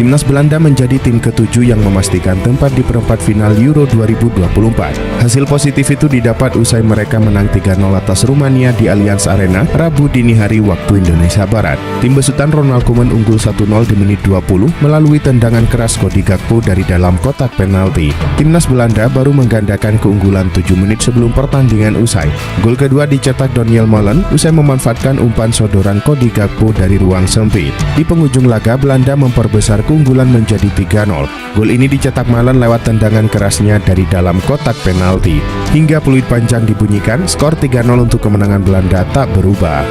Timnas Belanda menjadi tim ke-7 yang memastikan tempat di perempat final Euro 2024. Hasil positif itu didapat usai mereka menang 3-0 atas Rumania di Allianz Arena Rabu dini hari waktu Indonesia Barat. Tim besutan Ronald Koeman unggul 1-0 di menit 20 melalui tendangan keras Cody Gakpo dari dalam kotak penalti. Timnas Belanda baru menggandakan keunggulan 7 menit sebelum pertandingan usai. Gol kedua dicetak Donyell Malen usai memanfaatkan umpan sodoran Cody Gakpo dari ruang sempit. Di penghujung laga, Belanda memperbesar keunggulan menjadi 3-0. Gol ini dicetak Malen lewat tendangan kerasnya dari dalam kotak penalti. Hingga peluit panjang dibunyikan, skor 3-0 untuk kemenangan Belanda tak berubah.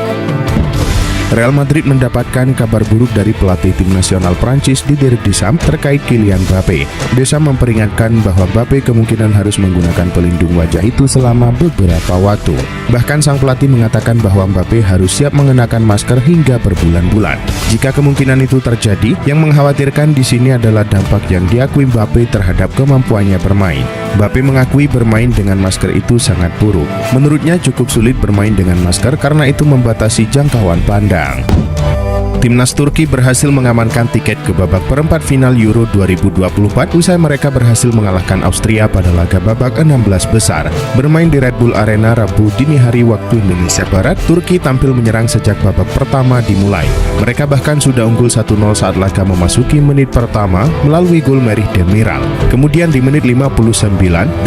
Real Madrid mendapatkan kabar buruk dari pelatih tim nasional Prancis Didier Deschamps terkait Kylian Mbappé. Deschamps memperingatkan bahwa Mbappé kemungkinan harus menggunakan pelindung wajah itu selama beberapa waktu. Bahkan sang pelatih mengatakan bahwa Mbappé harus siap mengenakan masker hingga berbulan-bulan. Jika kemungkinan itu terjadi, yang mengkhawatirkan di sini adalah dampak yang diakui Mbappé terhadap kemampuannya bermain. Mbappé mengakui bermain dengan masker itu sangat buruk. Menurutnya cukup sulit bermain dengan masker karena itu membatasi jangkauan pandang. Timnas Turki berhasil mengamankan tiket ke babak perempat final Euro 2024 usai mereka berhasil mengalahkan Austria pada laga babak 16 besar. Bermain di Red Bull Arena Rabu dini hari waktu Indonesia Barat, Turki tampil menyerang sejak babak pertama dimulai. Mereka bahkan sudah unggul 1-0 saat laga memasuki menit pertama melalui gol Merih Demiral. Kemudian di menit 59,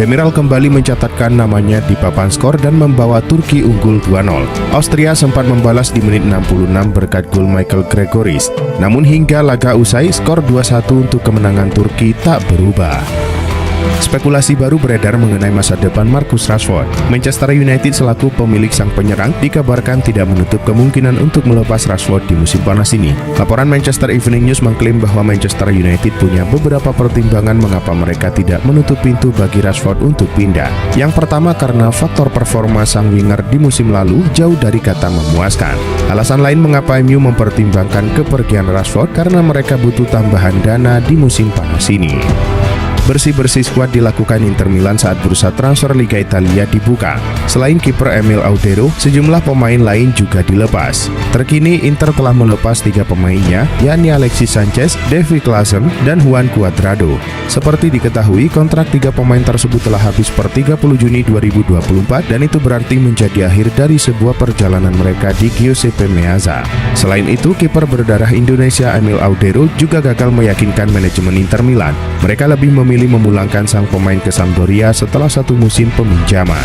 Demiral kembali mencatatkan namanya di papan skor dan membawa Turki unggul 2-0. Austria sempat membalas di menit 66 berkat gol Michael Gregoris. Namun hingga laga usai, skor 2-1 untuk kemenangan Turki tak berubah. Spekulasi baru beredar mengenai masa depan Marcus Rashford. Manchester United selaku pemilik sang penyerang dikabarkan tidak menutup kemungkinan untuk melepas Rashford di musim panas ini. Laporan Manchester Evening News mengklaim bahwa Manchester United punya beberapa pertimbangan mengapa mereka tidak menutup pintu bagi Rashford untuk pindah. Yang pertama karena faktor performa sang winger di musim lalu jauh dari kata memuaskan. Alasan lain mengapa MU mempertimbangkan kepergian Rashford karena mereka butuh tambahan dana di musim panas ini. Bersih-bersih skuad dilakukan Inter Milan saat bursa transfer Liga Italia dibuka. Selain kiper Emil Audero, sejumlah pemain lain juga dilepas. Terkini Inter telah melepas 3 pemainnya, yakni Alexis Sanchez, Davy Klaassen, dan Juan Cuadrado. Seperti diketahui, kontrak 3 pemain tersebut telah habis per 30 Juni 2024 dan itu berarti menjadi akhir dari sebuah perjalanan mereka di Giuseppe Meazza. Selain itu, kiper berdarah Indonesia Emil Audero juga gagal meyakinkan manajemen Inter Milan. Mereka lebih memilih memulangkan sang pemain ke Sampdoria setelah 1 musim peminjaman.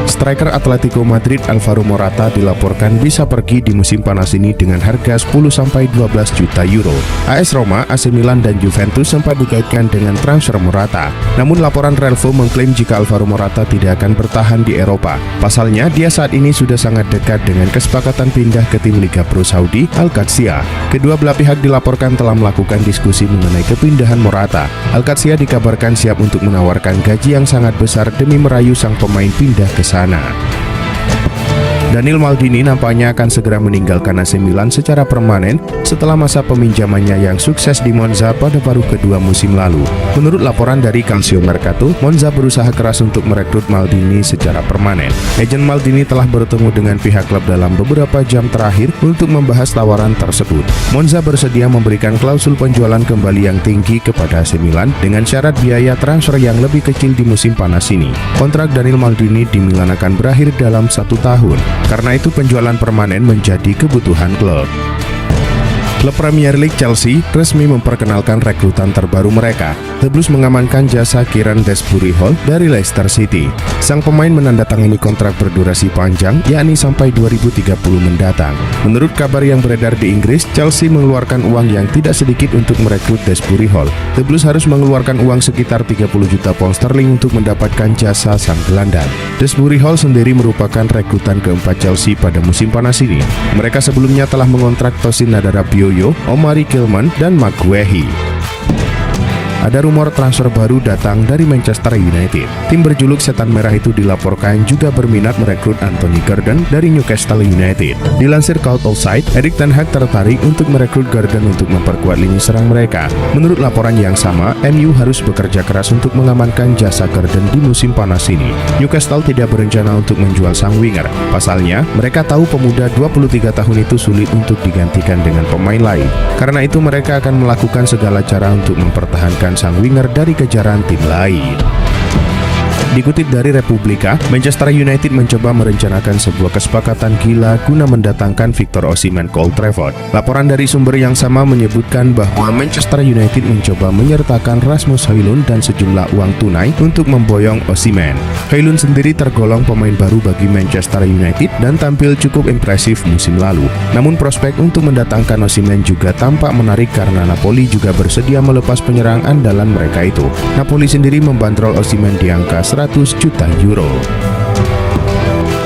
Striker Atletico Madrid Alvaro Morata dilaporkan bisa pergi di musim panas ini dengan harga 10-12 juta euro. AS Roma, AC Milan, dan Juventus sempat dikaitkan dengan transfer Morata. Namun laporan Relvo mengklaim jika Alvaro Morata tidak akan bertahan di Eropa. Pasalnya, dia saat ini sudah sangat dekat dengan kesepakatan pindah ke tim Liga Pro Saudi, Al-Qadsiya. Kedua belah pihak dilaporkan telah melakukan diskusi mengenai kepindahan Morata. Al-Qadsiya dikabarkan siap untuk menawarkan gaji yang sangat besar demi merayu sang pemain pindah ke sana. Daniel Maldini nampaknya akan segera meninggalkan AC Milan secara permanen setelah masa peminjamannya yang sukses di Monza pada paruh kedua musim lalu. Menurut laporan dari Calcio Mercato, Monza berusaha keras untuk merekrut Maldini secara permanen. Agen Maldini telah bertemu dengan pihak klub dalam beberapa jam terakhir untuk membahas tawaran tersebut. Monza bersedia memberikan klausul penjualan kembali yang tinggi kepada AC Milan dengan syarat biaya transfer yang lebih kecil di musim panas ini. Kontrak Daniel Maldini di Milan akan berakhir dalam 1 tahun. Karena itu penjualan permanen menjadi kebutuhan klub. Klub Premier League Chelsea resmi memperkenalkan rekrutan terbaru mereka. The Blues mengamankan jasa Kieran Desbury Hall dari Leicester City. Sang pemain menandatangani kontrak berdurasi panjang, yakni sampai 2030 mendatang. Menurut kabar yang beredar di Inggris, Chelsea mengeluarkan uang yang tidak sedikit untuk merekrut Desbury Hall. The Blues harus mengeluarkan uang sekitar 30 juta pound sterling untuk mendapatkan jasa sang gelandang. Desbury Hall sendiri merupakan rekrutan keempat Chelsea pada musim panas ini. Mereka sebelumnya telah mengontrak Tosin Nadarabioyo, Omari Kilman, dan Mark Guehi. ada rumor transfer baru datang dari Manchester United. Tim berjuluk Setan Merah itu dilaporkan juga berminat merekrut Anthony Gordon dari Newcastle United. Dilansir Cloud Offside, Erik ten Hag tertarik untuk merekrut Gordon untuk memperkuat lini serang mereka. Menurut laporan yang sama, MU harus bekerja keras untuk mengamankan jasa Gordon di musim panas ini. Newcastle tidak berencana untuk menjual sang winger. Pasalnya, mereka tahu pemuda 23 tahun itu sulit untuk digantikan dengan pemain lain. Karena itu mereka akan melakukan segala cara untuk mempertahankan sang winger dari kejaran tim lain. Dikutip dari Republika, Manchester United mencoba merencanakan sebuah kesepakatan gila guna mendatangkan Victor Osimhen ke Old Trafford. Laporan dari sumber yang sama menyebutkan bahwa Manchester United mencoba menyertakan Rasmus Højlund dan sejumlah uang tunai untuk memboyong Osimhen. Højlund sendiri tergolong pemain baru bagi Manchester United dan tampil cukup impresif musim lalu. Namun prospek untuk mendatangkan Osimhen juga tampak menarik karena Napoli juga bersedia melepas penyerang andalan mereka itu. Napoli sendiri membandrol Osimhen di angka 100 juta euro.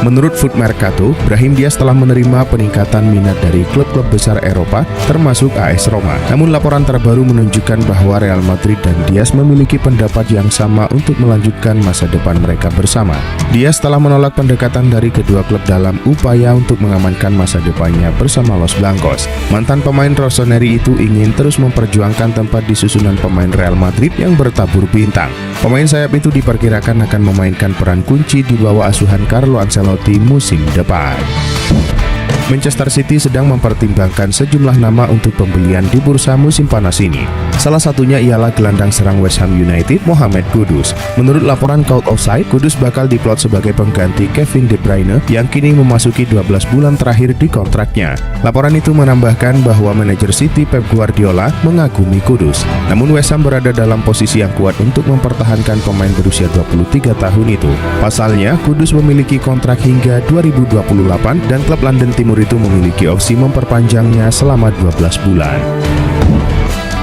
Menurut Foot Mercato, Brahim Diaz telah menerima peningkatan minat dari klub-klub besar Eropa, termasuk AS Roma. Namun laporan terbaru menunjukkan bahwa Real Madrid dan Diaz memiliki pendapat yang sama untuk melanjutkan masa depan mereka bersama. Diaz telah menolak pendekatan dari kedua klub dalam upaya untuk mengamankan masa depannya bersama Los Blancos. Mantan pemain Rossoneri itu ingin terus memperjuangkan tempat di susunan pemain Real Madrid yang bertabur bintang. Pemain sayap itu diperkirakan akan memainkan peran kunci di bawah asuhan Carlo Ancelotti musim depan. Manchester City sedang mempertimbangkan sejumlah nama untuk pembelian di bursa musim panas ini. Salah satunya ialah gelandang serang West Ham United, Mohamed Kudus. Menurut laporan Cloud Offside, Kudus bakal diplot sebagai pengganti Kevin De Bruyne yang kini memasuki 12 bulan terakhir di kontraknya. Laporan itu menambahkan bahwa manajer City Pep Guardiola mengagumi Kudus. Namun West Ham berada dalam posisi yang kuat untuk mempertahankan pemain berusia 23 tahun itu. Pasalnya, Kudus memiliki kontrak hingga 2028 dan klub London Timur itu memiliki opsi memperpanjangnya selama 12 bulan.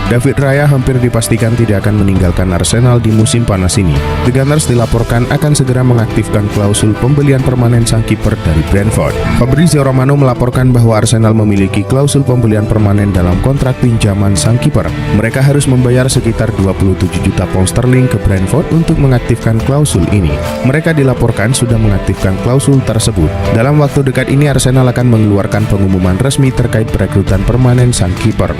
David Raya hampir dipastikan tidak akan meninggalkan Arsenal di musim panas ini. The Gunners dilaporkan akan segera mengaktifkan klausul pembelian permanen sang kiper dari Brentford. Fabrizio Romano melaporkan bahwa Arsenal memiliki klausul pembelian permanen dalam kontrak pinjaman sang kiper. Mereka harus membayar sekitar 27 juta pound sterling ke Brentford untuk mengaktifkan klausul ini. Mereka dilaporkan sudah mengaktifkan klausul tersebut. Dalam waktu dekat ini Arsenal akan mengeluarkan pengumuman resmi terkait perekrutan permanen sang kiper.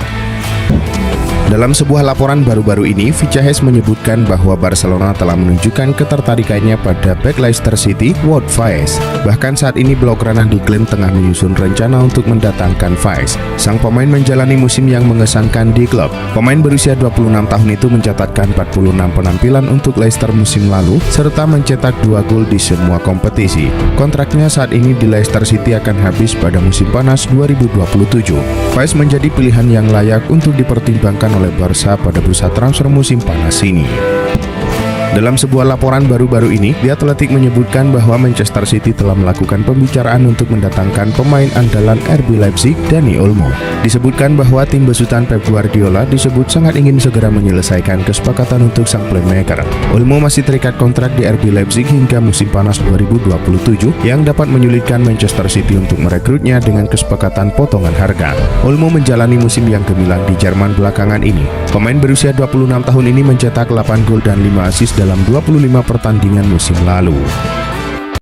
Dalam sebuah laporan baru-baru ini, Fichajes menyebutkan bahwa Barcelona telah menunjukkan ketertarikannya pada bek Leicester City, Wout Faes. Bahkan saat ini Blaugrana diklaim tengah menyusun rencana untuk mendatangkan Faes. Sang pemain menjalani musim yang mengesankan di klub. Pemain berusia 26 tahun itu mencatatkan 46 penampilan untuk Leicester musim lalu, serta mencetak 2 gol di semua kompetisi. Kontraknya saat ini di Leicester City akan habis pada musim panas 2027. Faes menjadi pilihan yang layak untuk dipertimbangkan oleh Barca pada bursa transfer musim panas ini. Dalam sebuah laporan baru-baru ini, The Athletic menyebutkan bahwa Manchester City telah melakukan pembicaraan untuk mendatangkan pemain andalan RB Leipzig, Dani Olmo. Disebutkan bahwa tim besutan Pep Guardiola disebut sangat ingin segera menyelesaikan kesepakatan untuk sang playmaker. Olmo masih terikat kontrak di RB Leipzig hingga musim panas 2027 yang dapat menyulitkan Manchester City untuk merekrutnya dengan kesepakatan potongan harga. Olmo menjalani musim yang gemilang di Jerman belakangan ini. Pemain berusia 26 tahun ini mencetak 8 gol dan 5 assist dalam 25 pertandingan musim lalu.